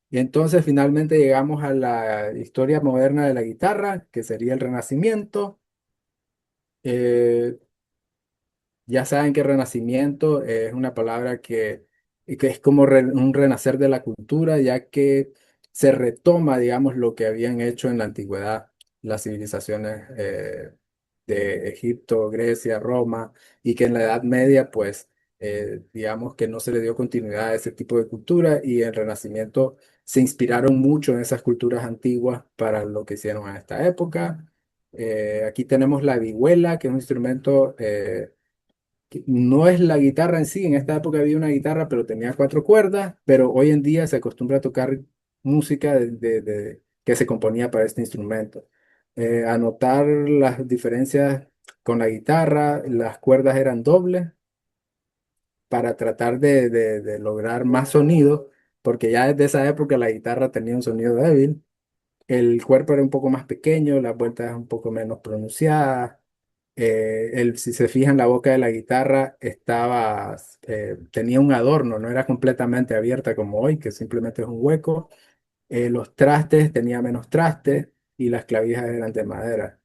Y entonces finalmente llegamos a la historia moderna de la guitarra, que sería el Renacimiento. Eh, Ya saben que renacimiento es una palabra que es como un renacer de la cultura, ya que se retoma, digamos, lo que habían hecho en la antigüedad las civilizaciones de Egipto, Grecia, Roma, y que en la Edad Media, pues, digamos que no se le dio continuidad a ese tipo de cultura, y el Renacimiento se inspiraron mucho en esas culturas antiguas para lo que hicieron en esta época. Aquí tenemos la vihuela, que es un instrumento que no es la guitarra en sí. En esta época había una guitarra, pero tenía cuatro cuerdas, pero hoy en día se acostumbra a tocar música que se componía para este instrumento. Anotar las diferencias con la guitarra, las cuerdas eran dobles para tratar de lograr más sonido, porque ya desde esa época la guitarra tenía un sonido débil. El cuerpo era un poco más pequeño, las vueltas un poco menos pronunciadas. Si se fijan, la boca de la guitarra tenía un adorno, no era completamente abierta como hoy, que simplemente es un hueco. Los trastes tenía menos trastes y las clavijas eran de madera.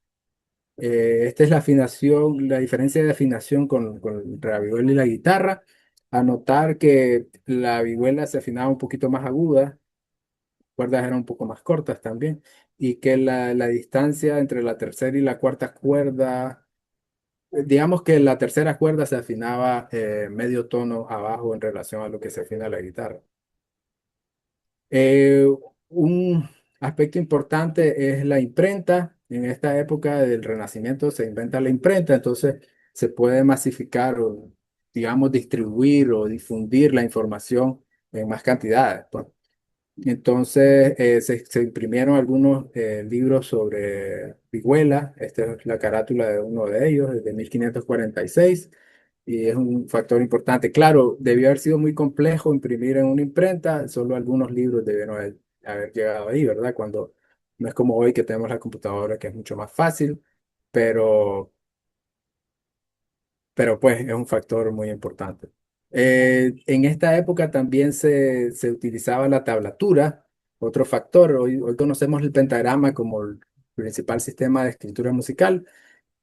Esta es la afinación, la diferencia de afinación con la vihuela y la guitarra. Anotar que la vihuela se afinaba un poquito más aguda, cuerdas eran un poco más cortas también, y que la distancia entre la tercera y la cuarta cuerda, digamos que la tercera cuerda se afinaba medio tono abajo en relación a lo que se afina la guitarra. Eh, un aspecto importante es la imprenta. En esta época del Renacimiento se inventa la imprenta, entonces se puede masificar o, digamos, distribuir o difundir la información en más cantidades, pues. Entonces se imprimieron algunos libros sobre vihuela. Esta es la carátula de uno de ellos, desde 1546, y es un factor importante. Claro, debió haber sido muy complejo imprimir en una imprenta, solo algunos libros debieron haber llegado ahí, ¿verdad? Cuando no es como hoy que tenemos la computadora, que es mucho más fácil, pero pues es un factor muy importante. En esta época también se utilizaba la tablatura, otro factor. Hoy conocemos el pentagrama como el principal sistema de escritura musical.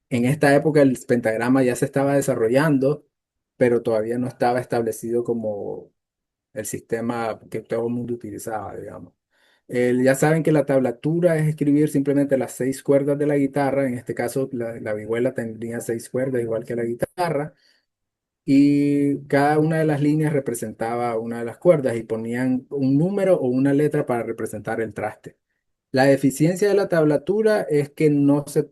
En esta época el pentagrama ya se estaba desarrollando, pero todavía no estaba establecido como el sistema que todo el mundo utilizaba, digamos. Ya saben que la tablatura es escribir simplemente las seis cuerdas de la guitarra. En este caso, la vihuela tendría seis cuerdas, igual que la guitarra, y cada una de las líneas representaba una de las cuerdas y ponían un número o una letra para representar el traste. La deficiencia de la tablatura es que no se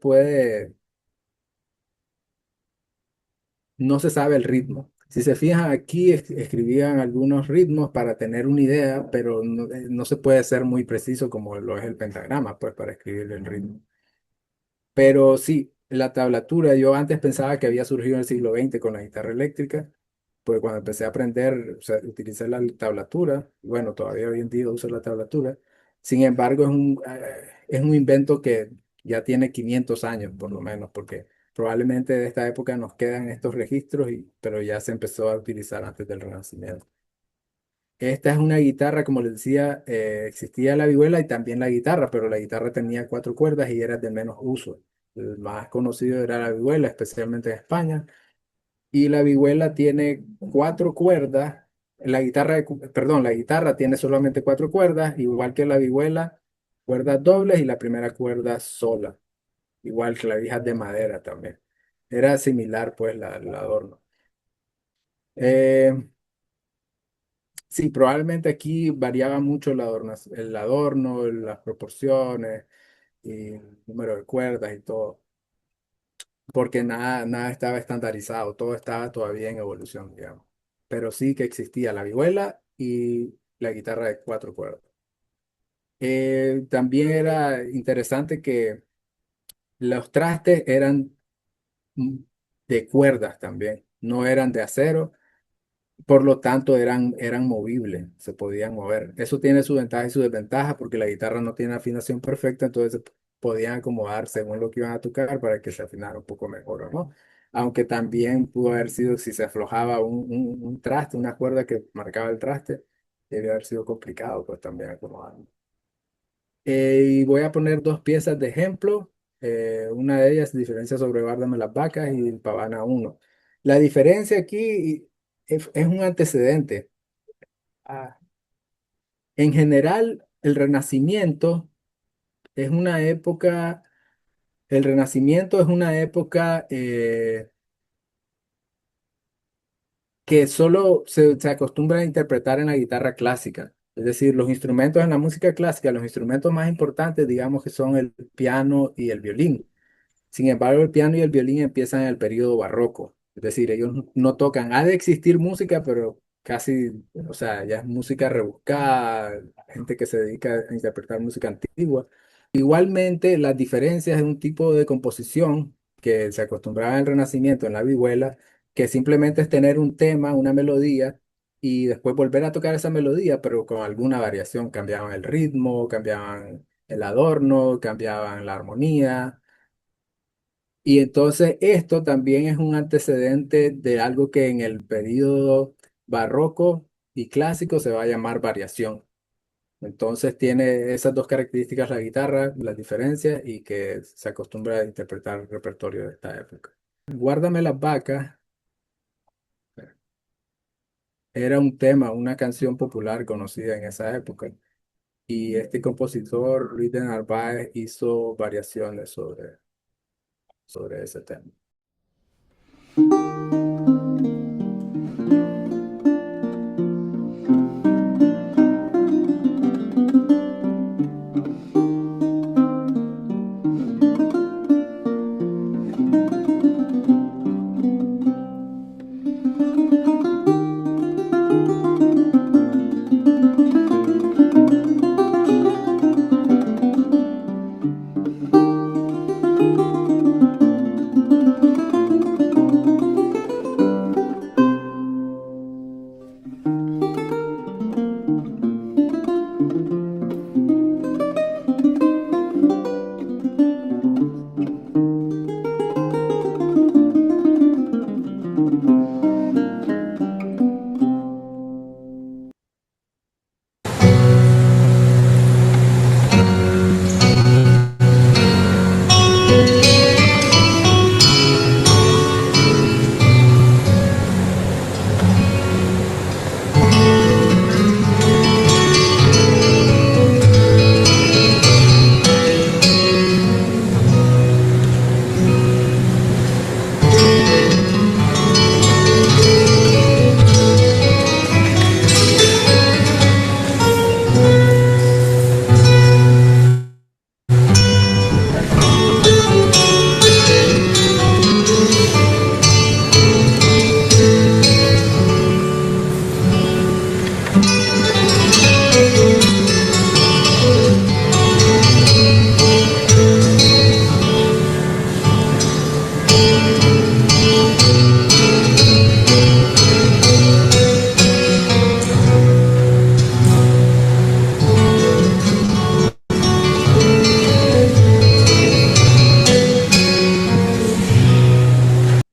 sabe el ritmo. Si se fijan aquí, escribían algunos ritmos para tener una idea, pero no se puede ser muy preciso como lo es el pentagrama, pues para escribir el ritmo. Pero sí, la tablatura, yo antes pensaba que había surgido en el siglo XX con la guitarra eléctrica, porque cuando empecé a aprender, o sea, utilicé la tablatura, y bueno, todavía hoy en día uso la tablatura. Sin embargo, es un invento que ya tiene 500 años, por lo menos, porque probablemente de esta época nos quedan estos registros, pero ya se empezó a utilizar antes del Renacimiento. Esta es una guitarra, como les decía, existía la vihuela y también la guitarra, pero la guitarra tenía cuatro cuerdas y era de menos uso. El más conocido era la vihuela, especialmente en España. Y la vihuela tiene cuatro cuerdas. La guitarra tiene solamente cuatro cuerdas, igual que la vihuela, cuerdas dobles y la primera cuerda sola, igual que clavijas de madera también. Era similar, pues, el adorno. Eh, Sí, probablemente aquí variaba mucho el adorno, las proporciones y el número de cuerdas y todo, porque nada estaba estandarizado, todo estaba todavía en evolución, digamos. Pero sí que existía la vihuela y la guitarra de cuatro cuerdas. También era interesante que los trastes eran mm, de cuerdas también, no eran de acero. Por lo tanto, eran movibles, se podían mover. Eso tiene su ventaja y su desventaja porque la guitarra no tiene afinación perfecta, entonces se podían acomodar según lo que iban a tocar para que se afinara un poco mejor, ¿o no? Aunque también pudo haber sido si se aflojaba un traste, una cuerda que marcaba el traste, Debe haber sido complicado, pues también acomodarlo. Y voy a poner dos piezas de ejemplo. Una de ellas, diferencia sobre Guárdame las vacas y Pavana uno. La diferencia aquí es un antecedente. Ah, en general, el Renacimiento es una época, el Renacimiento es una época que solo se acostumbra a interpretar en la guitarra clásica. Es decir, los instrumentos en la música clásica, los instrumentos más importantes, digamos que son el piano y el violín. Sin embargo, el piano y el violín empiezan en el periodo barroco. Es decir, ellos no tocan. Ha de existir música, pero casi, o sea, ya es música rebuscada, gente que se dedica a interpretar música antigua. Igualmente, las diferencias en un tipo de composición que se acostumbraba en el Renacimiento, en la vihuela, que simplemente es tener un tema, una melodía, y después volver a tocar esa melodía, pero con alguna variación. Cambiaban el ritmo, cambiaban el adorno, cambiaban la armonía. Y entonces esto también es un antecedente de algo que en el periodo barroco y clásico se va a llamar variación. Entonces tiene esas dos características la guitarra, las diferencias y que se acostumbra a interpretar el repertorio de esta época. Guárdame las vacas era un tema, una canción popular conocida en esa época. Y este compositor, Luis de Narváez, hizo variaciones sobre ese tema.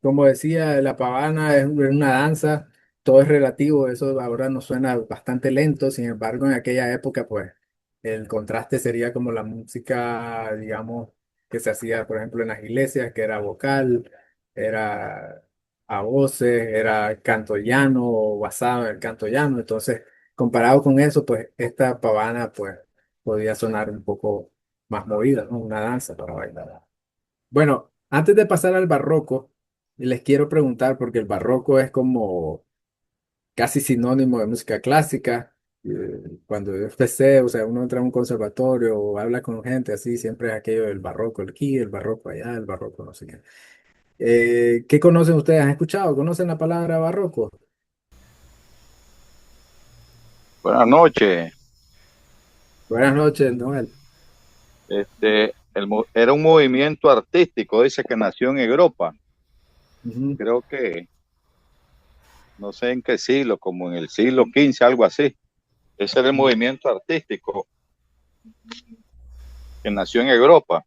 Como decía, la pavana es una danza, todo es relativo, eso ahora nos suena bastante lento, sin embargo, en aquella época, pues, el contraste sería como la música, digamos, que se hacía, por ejemplo, en las iglesias, que era vocal, era a voces, era canto llano o basado en el canto llano, entonces, comparado con eso, pues, esta pavana, pues, podía sonar un poco más movida, ¿no? Una danza para bailar. Bueno, antes de pasar al barroco, les quiero preguntar, porque el barroco es como casi sinónimo de música clásica. Cuando yo empecé, o sea, uno entra a un conservatorio o habla con gente así, siempre es aquello del barroco aquí, el barroco allá, el barroco no sé qué. ¿Qué conocen ustedes? ¿Han escuchado? ¿Conocen la palabra barroco? Buenas noches. Buenas noches, Noel. Era un movimiento artístico, dice que nació en Europa. Ujú. Creo que no sé en qué siglo, como en el siglo XV, algo así. Ese era el movimiento artístico que nació en Europa.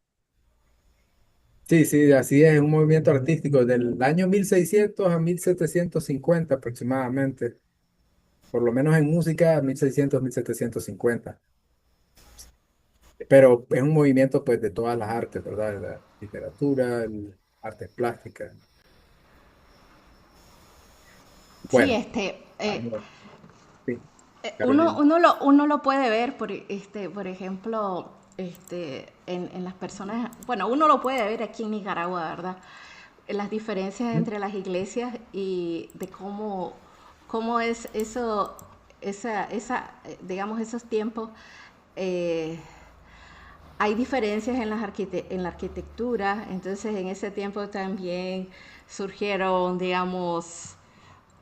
Sí, sí, así es, un movimiento artístico del año 1600 a 1750 aproximadamente. Por lo menos en música, 1600, 1750. Pero es un movimiento pues de todas las artes, ¿verdad? La literatura, artes plásticas. Sí, Bueno, sí, Carolina. uno lo puede ver, por ejemplo, en las personas, bueno, uno lo puede ver aquí en Nicaragua, ¿verdad? Las diferencias ¿Mm? entre las iglesias y de cómo es eso, digamos, esos tiempos. eh, Hay diferencias en, en la arquitectura, entonces en ese tiempo también surgieron, digamos,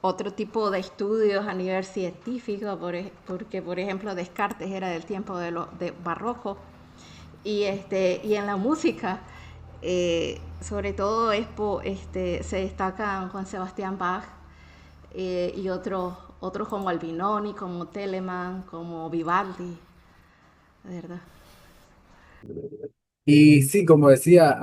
otro tipo de estudios a nivel científico, porque por ejemplo Descartes era del tiempo de barroco, y en la música, sobre todo se destacan Juan Sebastián Bach, y otros como Albinoni, como Telemann, como Vivaldi, ¿verdad? Y sí, como decía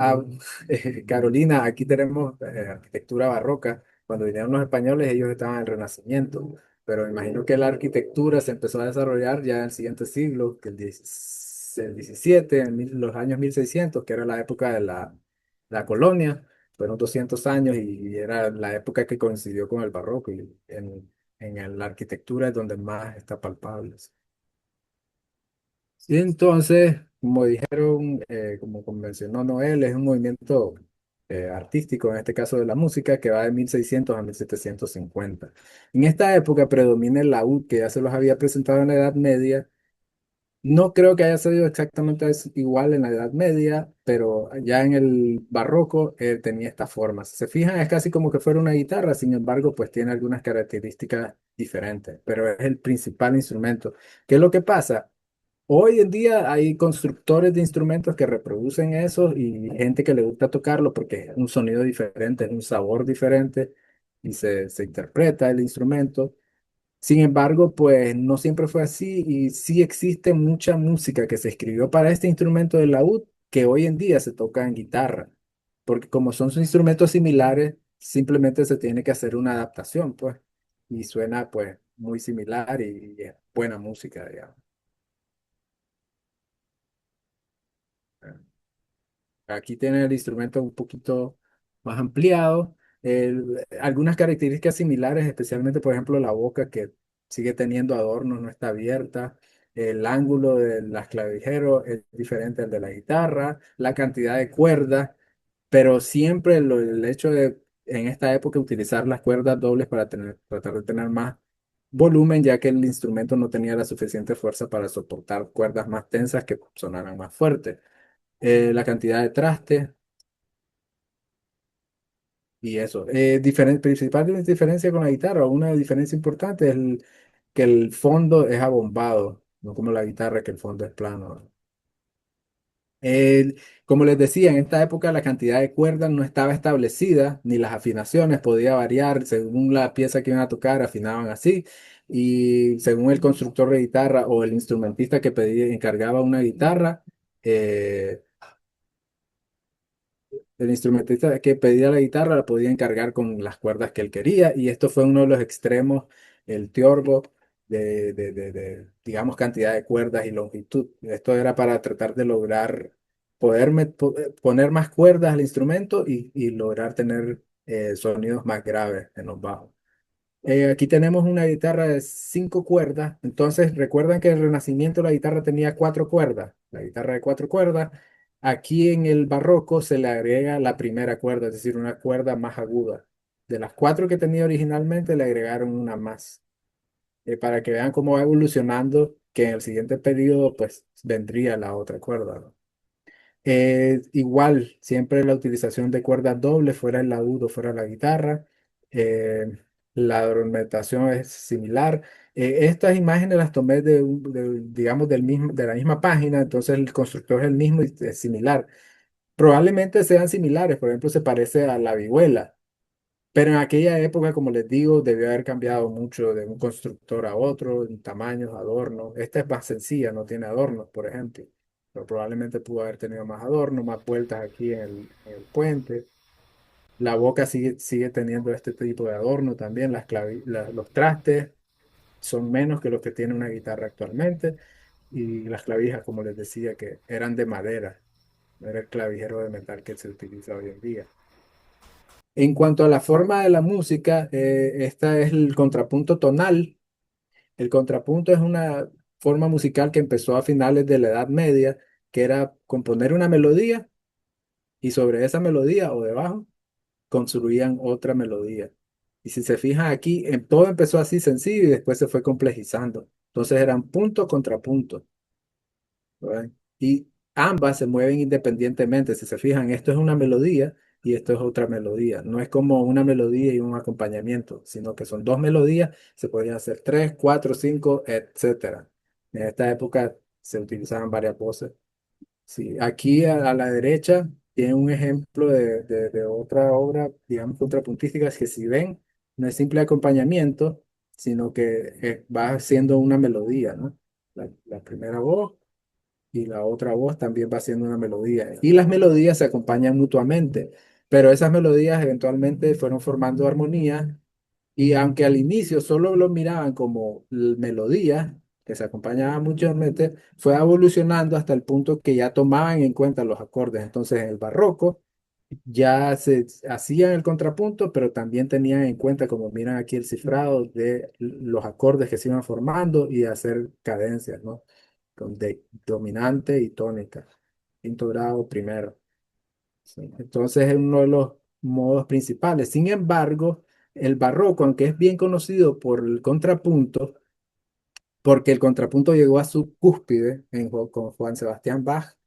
Carolina, aquí tenemos arquitectura barroca. Cuando vinieron los españoles, ellos estaban en el Renacimiento, pero imagino que la arquitectura se empezó a desarrollar ya en el siguiente siglo, que el 17, los años 1600, que era la época de la colonia. Fueron 200 años y era la época que coincidió con el barroco, y la arquitectura es donde más está palpable. Y entonces, como dijeron, como convencionó Noel, es un movimiento artístico, en este caso de la música, que va de 1600 a 1750. En esta época predomina el laúd, que ya se los había presentado en la Edad Media. No creo que haya sido exactamente igual en la Edad Media, pero ya en el barroco tenía esta forma. Si se fijan, es casi como que fuera una guitarra, sin embargo, pues tiene algunas características diferentes, pero es el principal instrumento. ¿Qué es lo que pasa? Hoy en día hay constructores de instrumentos que reproducen eso y gente que le gusta tocarlo porque es un sonido diferente, es un sabor diferente y se interpreta el instrumento. Sin embargo, pues no siempre fue así y sí existe mucha música que se escribió para este instrumento del laúd que hoy en día se toca en guitarra, porque como son instrumentos similares, simplemente se tiene que hacer una adaptación, pues, y suena pues muy similar y es buena música, digamos. Aquí tiene el instrumento un poquito más ampliado, algunas características similares, especialmente por ejemplo la boca que sigue teniendo adornos, no está abierta, el ángulo de las clavijeros es diferente al de la guitarra, la cantidad de cuerdas, pero siempre el hecho de en esta época utilizar las cuerdas dobles para tratar de tener más volumen, ya que el instrumento no tenía la suficiente fuerza para soportar cuerdas más tensas que sonaran más fuertes. La cantidad de trastes y eso. Principal diferencia con la guitarra, una diferencia importante es que el fondo es abombado, no como la guitarra, que el fondo es plano. Como les decía, en esta época la cantidad de cuerdas no estaba establecida, ni las afinaciones podía variar según la pieza que iban a tocar, afinaban así. Y según el constructor de guitarra o el instrumentista que encargaba una guitarra, eh, el instrumentista que pedía la guitarra la podía encargar con las cuerdas que él quería, y esto fue uno de los extremos, el tiorbo, digamos, cantidad de cuerdas y longitud. Esto era para tratar de lograr poner más cuerdas al instrumento y lograr tener sonidos más graves en los bajos. Aquí tenemos una guitarra de 5 cuerdas. Entonces, recuerdan que en el Renacimiento la guitarra tenía 4 cuerdas. La guitarra de 4 cuerdas. Aquí en el Barroco se le agrega la primera cuerda, es decir, una cuerda más aguda. De las 4 que tenía originalmente, le agregaron una más. Para que vean cómo va evolucionando, que en el siguiente periodo, pues, vendría la otra cuerda, ¿no? Igual, siempre la utilización de cuerdas dobles, fuera el laúd o fuera la guitarra. Eh, la ornamentación es similar. Estas imágenes las tomé digamos, de la misma página, entonces el constructor es el mismo y es similar. Probablemente sean similares, por ejemplo, se parece a la vihuela, pero en aquella época, como les digo, debió haber cambiado mucho de un constructor a otro, en tamaños, adornos. Esta es más sencilla, no tiene adornos, por ejemplo. Pero probablemente pudo haber tenido más adornos, más vueltas aquí en el puente. La boca sigue teniendo este tipo de adorno también, los trastes son menos que los que tiene una guitarra actualmente. Y las clavijas, como les decía, que eran de madera, no era el clavijero de metal que se utiliza hoy en día. En cuanto a la forma de la música, esta es el contrapunto tonal. El contrapunto es una forma musical que empezó a finales de la Edad Media, que era componer una melodía y sobre esa melodía o debajo construían otra melodía. Y si se fijan aquí, todo empezó así sencillo y después se fue complejizando. Entonces eran punto contra punto, ¿verdad? Y ambas se mueven independientemente. Si se fijan, esto es una melodía y esto es otra melodía. No es como una melodía y un acompañamiento, sino que son dos melodías, se podían hacer tres, cuatro, cinco, etcétera. En esta época se utilizaban varias voces. Sí, aquí a la derecha tiene un ejemplo de otra obra, digamos, contrapuntística, es que si ven, no es simple acompañamiento, sino que va siendo una melodía, ¿no? La primera voz y la otra voz también va siendo una melodía. Y las melodías se acompañan mutuamente, pero esas melodías eventualmente fueron formando armonía y aunque al inicio solo lo miraban como melodía, que se acompañaba mutuamente, fue evolucionando hasta el punto que ya tomaban en cuenta los acordes. Entonces, en el barroco ya se hacían el contrapunto, pero también tenían en cuenta, como miran aquí, el cifrado de los acordes que se iban formando y hacer cadencias, ¿no? De dominante y tónica, quinto grado, primero. Sí, entonces es uno de los modos principales. Sin embargo, el barroco, aunque es bien conocido por el contrapunto, porque el contrapunto llegó a su cúspide con Juan Sebastián Bach,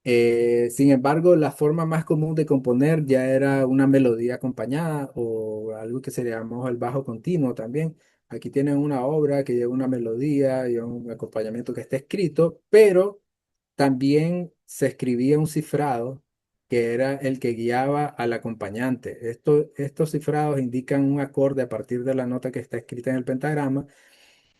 sin embargo, la forma más común de componer ya era una melodía acompañada o algo que se llamó el bajo continuo también. Aquí tienen una obra que lleva una melodía y un acompañamiento que está escrito, pero también se escribía un cifrado que era el que guiaba al acompañante. Estos cifrados indican un acorde a partir de la nota que está escrita en el pentagrama,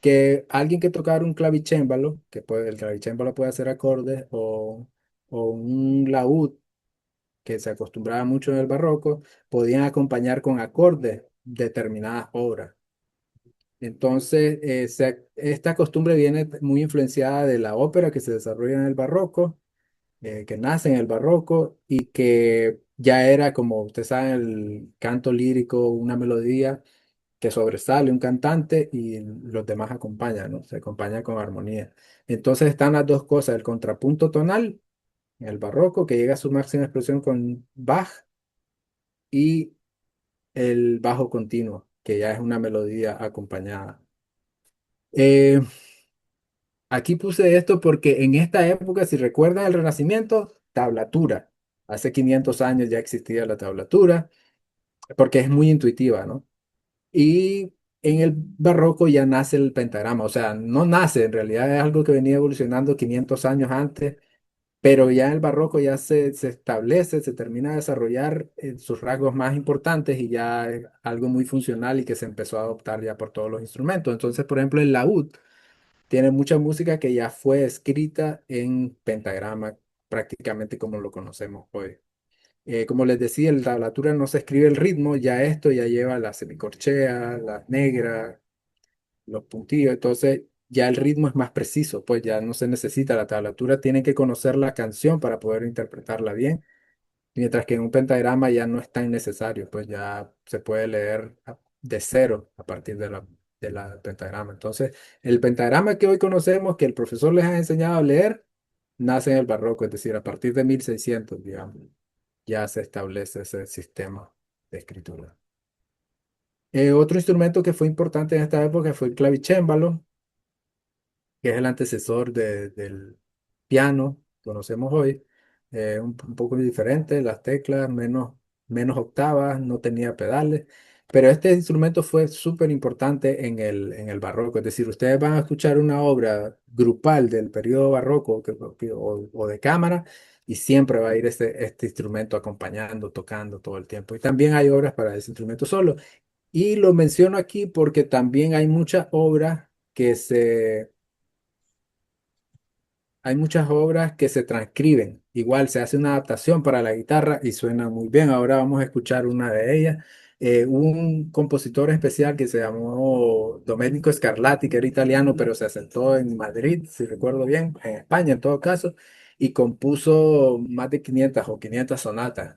que alguien que tocara un clavicémbalo, el clavicémbalo puede hacer acordes, o un laúd, que se acostumbraba mucho en el barroco, podían acompañar con acordes determinadas obras. Entonces, esta costumbre viene muy influenciada de la ópera que se desarrolla en el barroco, que nace en el barroco y que ya era, como ustedes saben, el canto lírico, una melodía que sobresale un cantante y los demás acompañan, ¿no? Se acompaña con armonía. Entonces están las dos cosas, el contrapunto tonal en el barroco, que llega a su máxima expresión con Bach, y el bajo continuo, que ya es una melodía acompañada. Eh, Aquí puse esto porque en esta época, si recuerdan el Renacimiento, tablatura. Hace 500 años ya existía la tablatura, porque es muy intuitiva, ¿no? Y en el barroco ya nace el pentagrama, o sea, no nace, en realidad es algo que venía evolucionando 500 años antes, pero ya en el barroco ya se establece, se termina de desarrollar sus rasgos más importantes y ya es algo muy funcional y que se empezó a adoptar ya por todos los instrumentos. Entonces, por ejemplo, el laúd tiene mucha música que ya fue escrita en pentagrama, prácticamente como lo conocemos hoy. Como les decía, en la tablatura no se escribe el ritmo, ya esto ya lleva la semicorchea, la negra, los puntillos, entonces ya el ritmo es más preciso, pues ya no se necesita la tablatura, tienen que conocer la canción para poder interpretarla bien, mientras que en un pentagrama ya no es tan necesario, pues ya se puede leer de cero a partir de la pentagrama. Entonces, el pentagrama que hoy conocemos, que el profesor les ha enseñado a leer, nace en el barroco, es decir, a partir de 1600, digamos, ya se establece ese sistema de escritura. Otro instrumento que fue importante en esta época fue el clavicémbalo, que es el antecesor del piano que conocemos hoy. Un poco diferente, las teclas, menos octavas, no tenía pedales, pero este instrumento fue súper importante en el barroco. Es decir, ustedes van a escuchar una obra grupal del periodo barroco o de cámara y siempre va a ir este instrumento acompañando, tocando todo el tiempo. Y también hay obras para ese instrumento solo. Y lo menciono aquí porque también hay muchas obras que se transcriben. Igual se hace una adaptación para la guitarra y suena muy bien. Ahora vamos a escuchar una de ellas. Hubo un compositor especial que se llamó Domenico Scarlatti, que era italiano, pero se asentó en Madrid, si recuerdo bien, en España en todo caso, y compuso más de 500 o 500 sonatas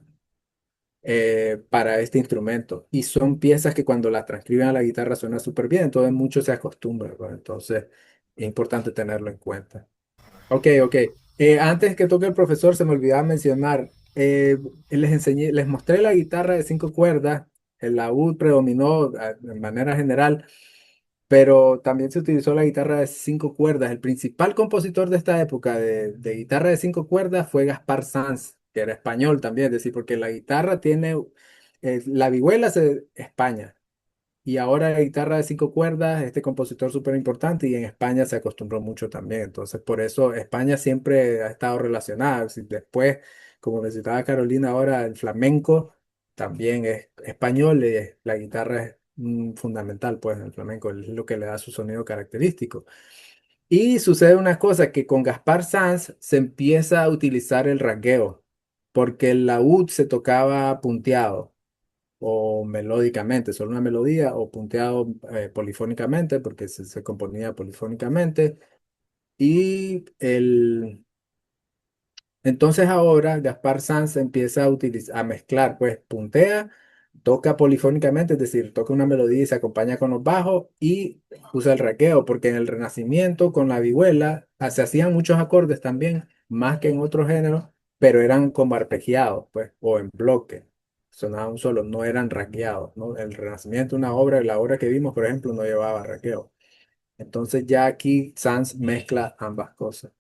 para este instrumento. Y son piezas que cuando las transcriben a la guitarra suena súper bien, entonces mucho se acostumbra, ¿no? Entonces es importante tenerlo en cuenta. Ok, ok. Antes que toque el profesor, se me olvidaba mencionar, les enseñé, les mostré la guitarra de 5 cuerdas, el laúd predominó de manera general, pero también se utilizó la guitarra de 5 cuerdas. El principal compositor de esta época de guitarra de 5 cuerdas fue Gaspar Sanz, que era español también, es decir, porque la guitarra tiene, la vihuela es de España. Y ahora la guitarra de 5 cuerdas, este compositor súper importante, y en España se acostumbró mucho también. Entonces, por eso España siempre ha estado relacionada. Si después, como necesitaba Carolina ahora, el flamenco también es español, y la guitarra es fundamental, pues, en el flamenco, es lo que le da su sonido característico. Y sucede una cosa, que con Gaspar Sanz se empieza a utilizar el rasgueo, porque el laúd se tocaba punteado o melódicamente, solo una melodía, o punteado polifónicamente, porque se componía polifónicamente. Y entonces ahora Gaspar Sanz empieza a utilizar, a mezclar, pues puntea, toca polifónicamente, es decir, toca una melodía y se acompaña con los bajos y usa el raqueo, porque en el Renacimiento con la vihuela se hacían muchos acordes también, más que en otros géneros, pero eran como arpegiados, pues, o en bloque, sonaban solo, no eran raqueados, ¿no? El Renacimiento, una obra, la obra que vimos, por ejemplo, no llevaba raqueo. Entonces ya aquí Sanz mezcla ambas cosas.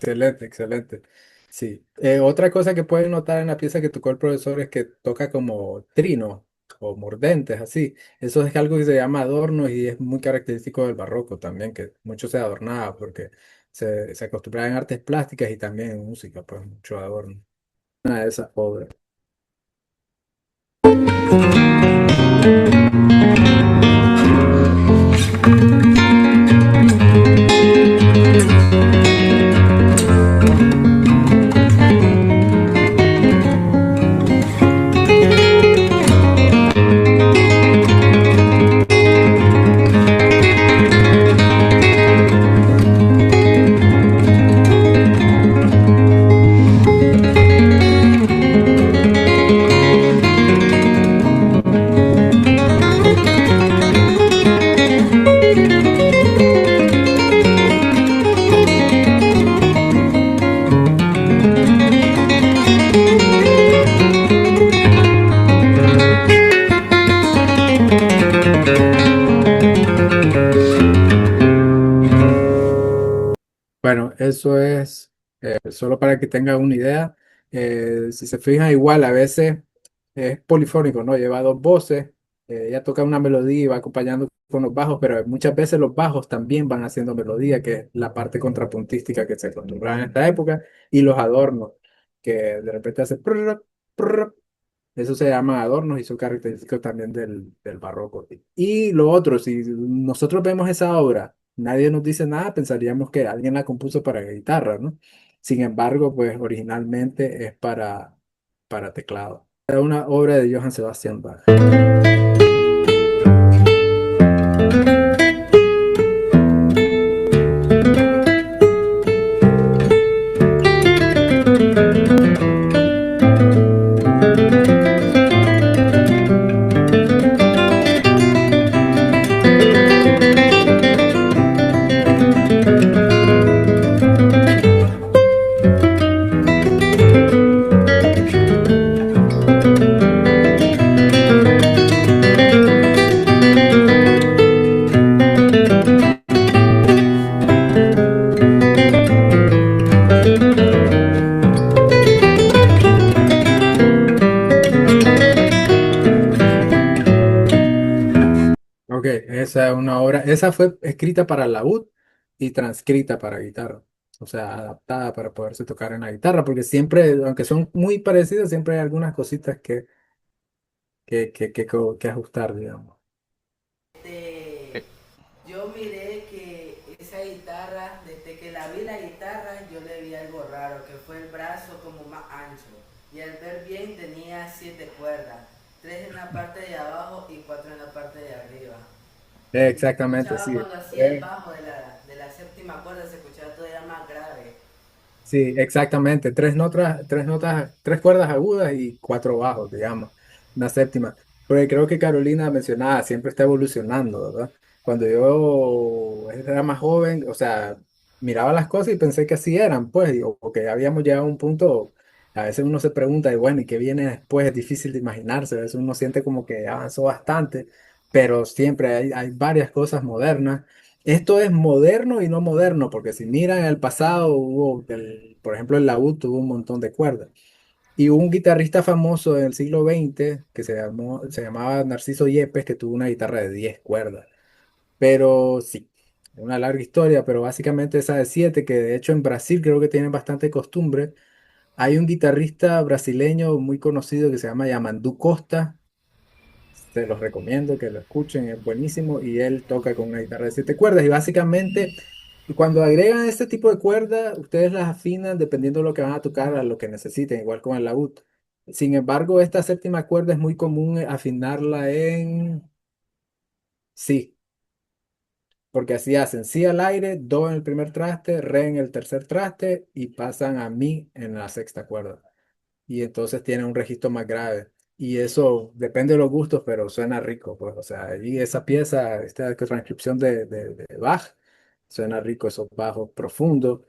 Excelente, excelente. Sí. Otra cosa que pueden notar en la pieza que tocó el profesor es que toca como trinos o mordentes, así. Eso es algo que se llama adorno y es muy característico del barroco también, que mucho se adornaba porque se acostumbraba en artes plásticas y también en música, pues mucho adorno. Una de esas obras. Bueno, eso es solo para que tengan una idea. Si se fijan, igual a veces es polifónico, ¿no? Lleva dos voces, ella toca una melodía y va acompañando con los bajos, pero muchas veces los bajos también van haciendo melodía, que es la parte contrapuntística que se acostumbraba en esta época, y los adornos, que de repente hace prrr, prrr. Eso se llama adornos y son característicos también del barroco. Y lo otro, si nosotros vemos esa obra, nadie nos dice nada, pensaríamos que alguien la compuso para guitarra, ¿no? Sin embargo, pues originalmente es para teclado. Es una obra de Johann Sebastian Bach. Ok, esa es una obra, esa fue escrita para laúd y transcrita para guitarra, o sea, adaptada para poderse tocar en la guitarra, porque siempre, aunque son muy parecidas, siempre hay algunas cositas que ajustar, digamos. Este, Eh, yo miré que esa guitarra, desde que la vi la guitarra, yo le vi algo raro, que fue el brazo como más ancho. Y al ver bien tenía 7 cuerdas, 3 en la parte de abajo y 4 en la parte de arriba. Y se Exactamente, escuchaba sí. cuando hacía el bajo de la séptima cuerda, se escuchaba todavía más grave. Sí, exactamente. Tres cuerdas agudas y cuatro bajos, digamos. Una séptima. Porque creo que Carolina mencionaba, siempre está evolucionando, ¿verdad? Cuando yo era más joven, o sea, miraba las cosas y pensé que así eran, pues, o que habíamos llegado a un punto, a veces uno se pregunta, y bueno, ¿y qué viene después? Es difícil de imaginarse, a veces uno siente como que avanzó bastante, pero siempre hay varias cosas modernas. Esto es moderno y no moderno, porque si miran el pasado, por ejemplo, el laúd tuvo un montón de cuerdas. Y hubo un guitarrista famoso en el siglo XX que se llamaba Narciso Yepes, que tuvo una guitarra de 10 cuerdas. Pero sí, es una larga historia, pero básicamente esa de 7, que de hecho en Brasil creo que tienen bastante costumbre. Hay un guitarrista brasileño muy conocido que se llama Yamandu Costa. Se los recomiendo que lo escuchen, es buenísimo. Y él toca con una guitarra de 7 cuerdas. Y básicamente, cuando agregan este tipo de cuerdas, ustedes las afinan dependiendo de lo que van a tocar, a lo que necesiten, igual con el laúd. Sin embargo, esta séptima cuerda es muy común afinarla en sí, porque así hacen si al aire, do en el primer traste, re en el tercer traste y pasan a mi en la sexta cuerda. Y entonces tiene un registro más grave. Y eso depende de los gustos, pero suena rico, pues, o sea, y esa pieza, esta transcripción de Bach, suena rico, esos bajos profundos.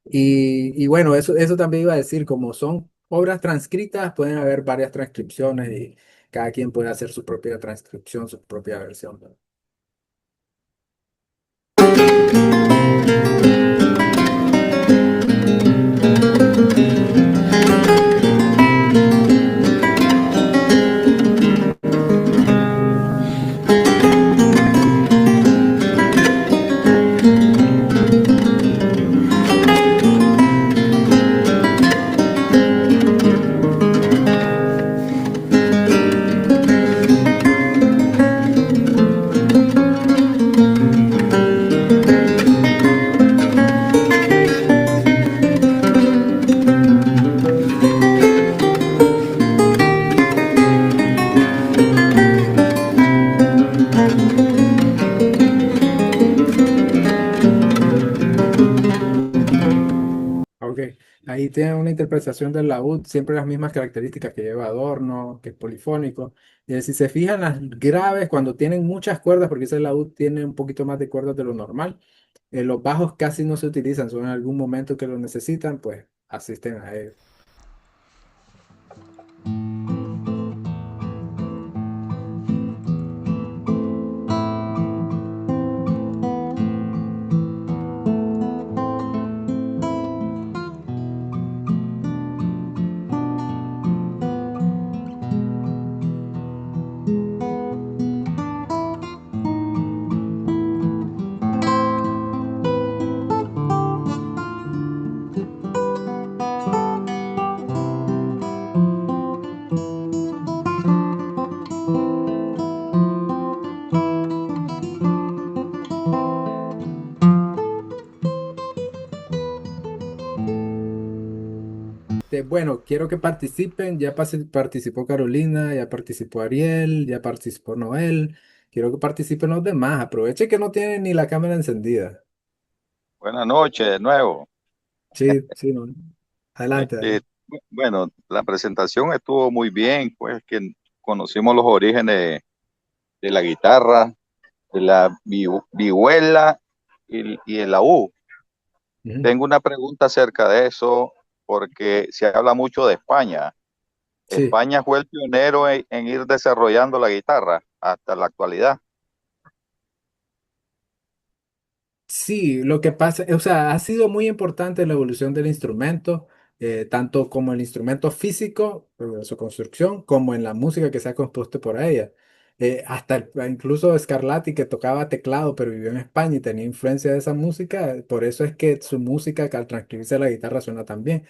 Y bueno, eso también iba a decir, como son obras transcritas, pueden haber varias transcripciones y cada quien puede hacer su propia transcripción, su propia versión, ¿no? Ok, ahí tiene una interpretación del laúd, siempre las mismas características que lleva adorno, que es polifónico. Y si se fijan, las graves, cuando tienen muchas cuerdas, porque ese laúd tiene un poquito más de cuerdas de lo normal, los bajos casi no se utilizan, son en algún momento que lo necesitan, pues asisten a ellos. Bueno, quiero que participen. Ya participó Carolina, ya participó Ariel, ya participó Noel. Quiero que participen los demás. Aproveche que no tienen ni la cámara encendida. Buenas noches de nuevo. Sí, sí, no. Adelante, Este, adelante. bueno, la presentación estuvo muy bien, pues que conocimos los orígenes de la guitarra, de la vihuela y el laúd. Ujú. Tengo una pregunta acerca de eso, porque se habla mucho de España. Sí. España fue el pionero en ir desarrollando la guitarra hasta la actualidad. Sí, lo que pasa, o sea, ha sido muy importante la evolución del instrumento, tanto como el instrumento físico, su construcción, como en la música que se ha compuesto por ella. Incluso Scarlatti, que tocaba teclado, pero vivió en España y tenía influencia de esa música, por eso es que su música, que al transcribirse a la guitarra, suena tan bien.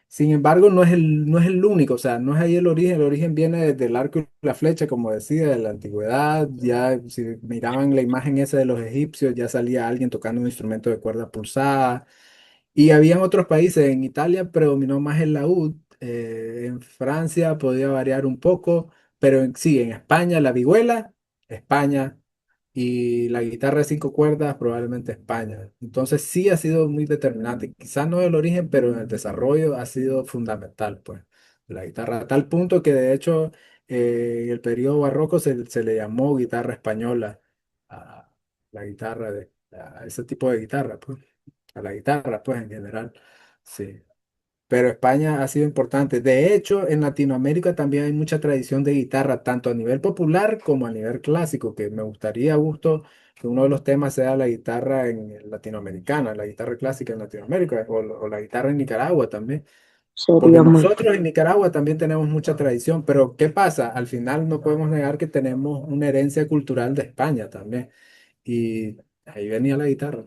Sin embargo, no es el único, o sea, no es ahí el origen viene desde el arco y la flecha, como decía, de la antigüedad. Ya si miraban la imagen esa de los egipcios, ya salía alguien tocando un instrumento de cuerda pulsada. Y había en otros países, en Italia predominó más el laúd, en Francia podía variar un poco, pero sí, en España la vihuela, España, y la guitarra de 5 cuerdas, probablemente España. Entonces sí ha sido muy determinante. Quizás no el origen, pero en el desarrollo ha sido fundamental, pues, la guitarra, a tal punto que de hecho en el periodo barroco se le llamó guitarra española a la guitarra a ese tipo de guitarra, pues, a la guitarra, pues, en general. Sí. Pero España ha sido importante. De hecho, en Latinoamérica también hay mucha tradición de guitarra, tanto a nivel popular como a nivel clásico, que me gustaría, Augusto, que uno de los temas sea la guitarra latinoamericana, la guitarra clásica en Latinoamérica, o la guitarra en Nicaragua también. Porque Sería muy nosotros en Nicaragua también tenemos mucha tradición, pero ¿qué pasa? Al final no podemos negar que tenemos una herencia cultural de España también. Y ahí venía la guitarra.